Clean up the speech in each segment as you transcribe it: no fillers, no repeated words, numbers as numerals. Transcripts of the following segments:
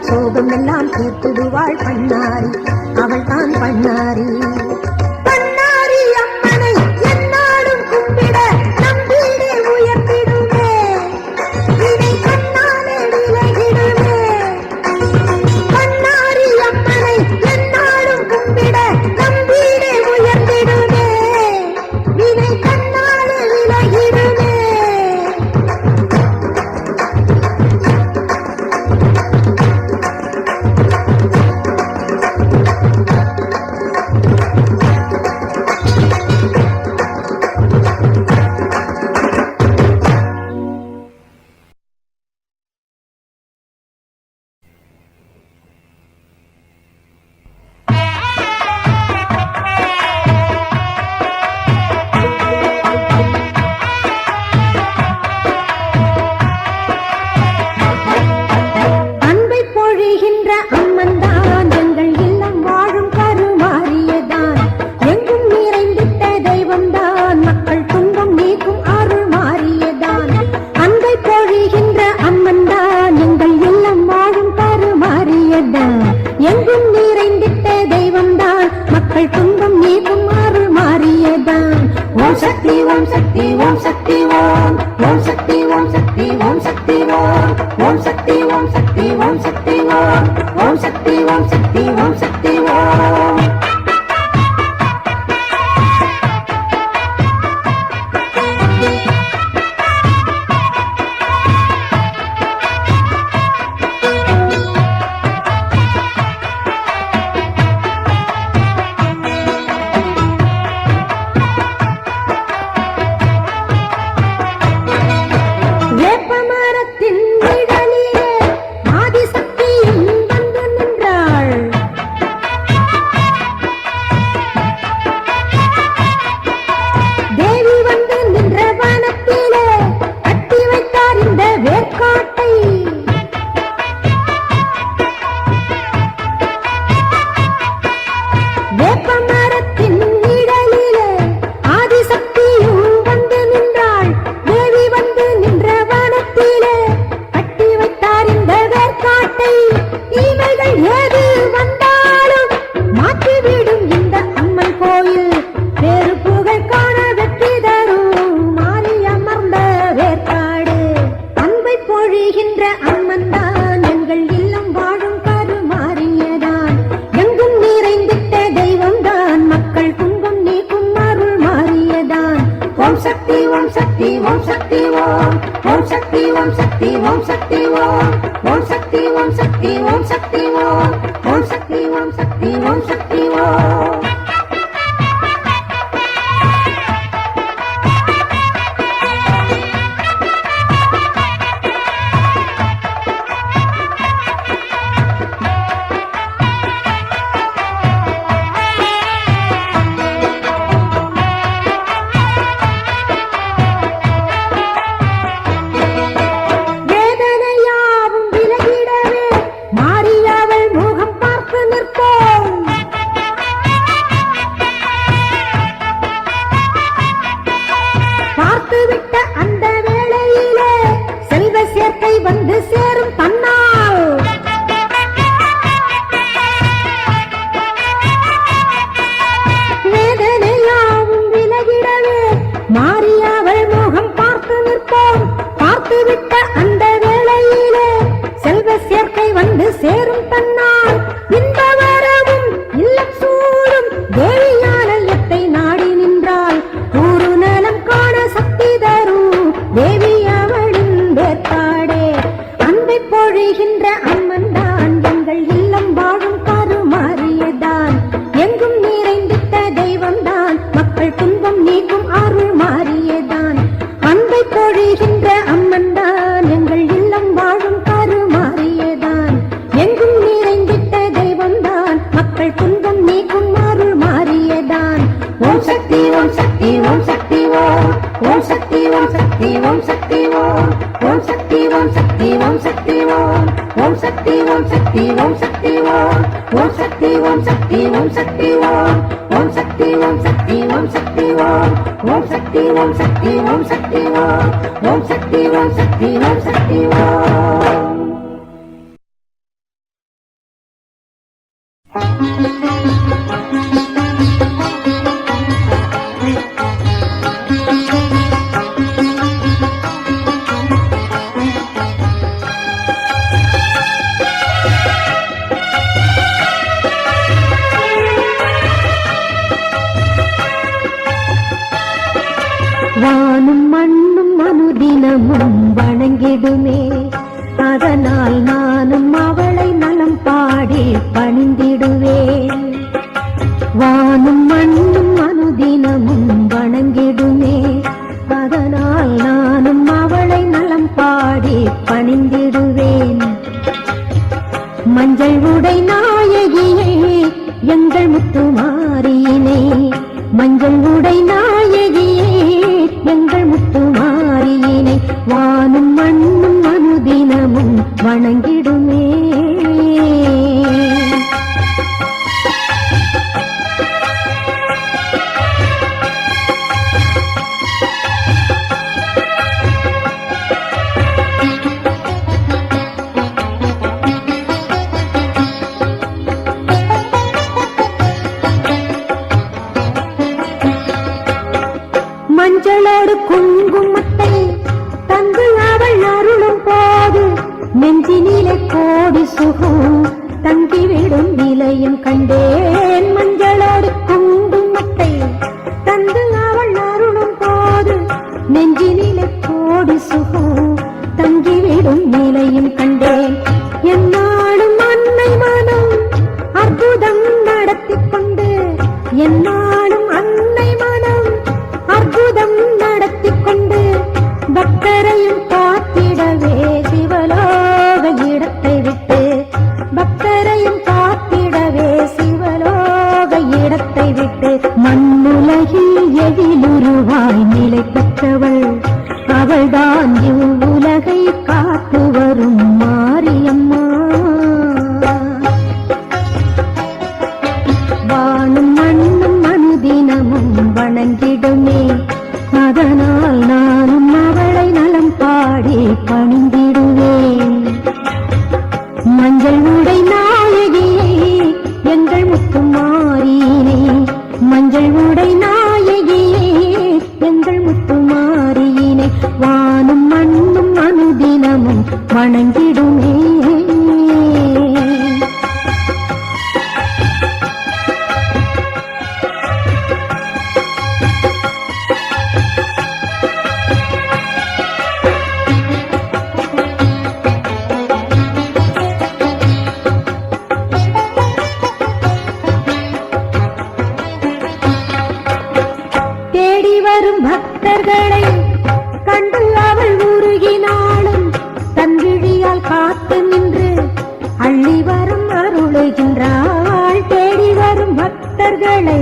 சோகம் எல்லாம் தீர்த்துடுவாள் பண்ணாரி, அவள் தான் பண்ணாரி. பண்ணாரி அம்மனை என்னாலும் கும்பிட நம் வீடே உயர்த்திடுமே, இதை கண்ணாலே விலகிடுமே. பண்ணாரி அம்மனை என்னாலும் கும்பிட நம் வீடே உயர்த்திடுமே, இதை கண்ணாலே விலகிடுமே. எங்கும் நிறைந்திட்ட தெய்வம்தான் மக்கள் துன்பம் நீக்கும் அருள் மாறியதான். ஓம் சக்தி ஓம் சக்தி ஓம் சக்தி ஓம், ஓம் சக்தி ஓம் சக்தி ஓம் சக்தி ஓம், ஓம் சக்தி ஓம் சக்தி ஓம் சக்தி ஓம், ஓம் சக்தி ஓம் சக்தி ஓம் சக்தி ஓம். ஓம் சக்தி ஓம் சக்தி ஓம், ஓம் சக்தி ஓம் சக்தி ஓம் சக்தி ஓம், ஓம் சக்தி ஓம் சக்தி ஓம் சக்தி ஓம், ஓம் சக்தி ஓம் சக்தி ஓம் சக்தி ஓம். வந்து சேரும் தன்னால் வேதனையாவும் விலகிடவே மாறியவள் முகம் பார்த்து நிற்போம். பார்த்துவிட்ட அந்த வேளையிலே செல்வ சேர்க்கை வந்து சேரும் தன்னால் இந்த வரவும் இல்லம் சூடும் தேவியாலயத்தை நாடி நின்றால் ஊரு நலம் காண சக்தி தரும் தேவி அவளின் வேற்பாடே. பொழிகின்ற அம்மன் தான் எங்கள் இல்லம் வாழும் கருமாறியதான், எங்கும் நிறைந்திட்ட தெய்வம் தான் மக்கள் துன்பம் நீக்கும் அருள் மாறியதான். அன்பை பொழிகின்ற அம்மன் தான் எங்கள் இல்லம் வாழும் கருமாறியதான், எங்கும் நிறைந்திட்ட தெய்வம் தான் மக்கள் துன்பம் நீக்கும் அருள் மாறியதான். ஓம் சக்தி ஓம் சக்தி ஓம் சக்தி ஓம், ஓம் சக்தி ஓம் சக்தி ஓம் சக்தி ஓம், ஓம் சக்தி ஓம் சக்தி ஓம் சக்தி ஓம், ஓம் சக்தி ஓம் சக்தி ஓம் சக்தி ஓம், ஓம் சக்தி ஓம் சக்தி ஓம் சக்தி ஓம், ஓம் சக்தி ஓம் சக்தி ஓம் சக்தி ஓம், ஓம் சக்தி ஓம் சக்தி ஓம் சக்தி ஓம், ஓம் சக்தி ஓம் சக்தி ஓம் சக்தி ஓம். வானும் மண்ணும் அனுதினமும் வணங்கிடுமே, அதனால் நானும் அவளை நலம் பாடி பணிந்திடுவேன். வானும் மண்ணும் அனுதினமும் வணங்கிடுமே, அதனால் நானும் அவளை நலம் பாடி பணிந்திடுவேன். மஞ்சள் உடை நாயகியே எங்கள் முத்துமாரியினை, மஞ்சள் உடை நாயகியே எங்கள் முத்துமாரியினை, வானும் மண்ணும் அனுதினமும் வணங்கிடுமே. மஞ்சளோடு குங்குமத்தை தந்து அவள் அருளும் போது நெஞ்சினிலே கோடி சுகம் தங்கிவிடும் நிலையும் கண்டேன். மஞ்சளோடு குங்குமத்தை தந்து அவள் அருளும் போது நெஞ்சினிலே கோடி சுகம் தங்கிவிடும் நிலையும் கண்டேன். என்னாலும் அன்னை மனம் அற்புதம் நடத்தி கொண்டு, என்னாலும் அன்னை மனம் அற்புதம் நடத்தி கொண்டு, பக்தரையும் காத்திடவே சிவலோக இடத்தை விட்டு, பக்தரையும் காத்திடவே சிவலோக இடத்தை விட்டு, மண்ணுலகில் எதிலுருவாய் நிலை பெற்றவள் அவள்தான் இவ்வுலகை காத்து வரும் மாரியம்மா. வானும் மண்ணும் அனுதினமும் வணங்கிடுமே, அதனால் நானும் அவளை நலம் பாடி பணிந்திடுவேன். மஞ்சள் உடை நாயகியே எங்கள் முத்துமாரியினை, மஞ்சள் உடை நாயகியே எங்கள் முத்துமாரியினை, வானும் மண்ணும் அனுதினமும் வணங்கிடுமே. தேடி வரும் பக்தர்களை கண்டு அவள் உருகினாலும் தன்விழியால் காத்து நின்று அள்ளி வரும் அருளுகின்றாள். தேடி வரும் பக்தர்களை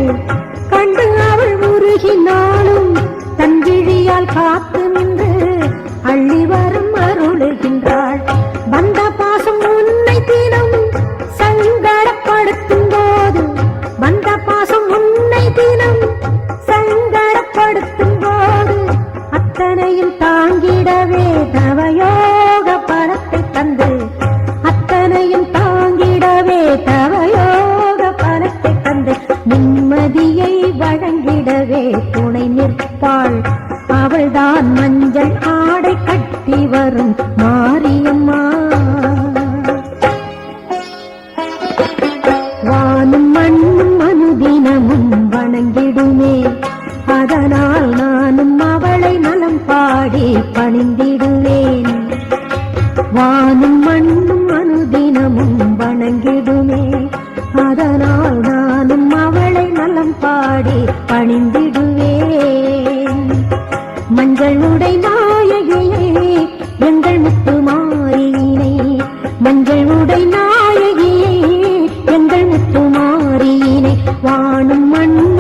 கண்டு அவள் உருகினாலும் தன்விழியால் காத்து நின்று அள்ளி வரும் அருளுகின்றாள். வந்த பாசம் உன்னை தினம் சங்கடப்படுத்தும் போது, வந்த பாசம் உன்னை தினம் சங்கடப்படுத்தும் போது, அத்தனையும் தாங்கிடவே தவயோக பலத்தை தந்து, அத்தனையும் தாங்கிடவே தவயோக பலத்தை தந்து, நிம்மதியை வழங்கிடவே துணை நிற்பாள் அவள்தான் மஞ்சள் ஆடை கட்டி வரும் மாரியம்மா. வானும் மண்ணும் அனுதினமும் வணங்கிடுமே, அதனால் நானும் அவளை நலம் பாடி பணிந்திடுவேன். வானும் மண்ணும் அனுதினமும் வணங்கிடுமே, அதனால் நானும் அவளை நலம் பாடி பணிந்திடுவேன். மஞ்சள் உடை நாயகியே எங்கள் முத்துமாரியினை, மஞ்சள் உடை நாயகியே எங்கள் முத்துமாரியினை, வானும் மண்ணும்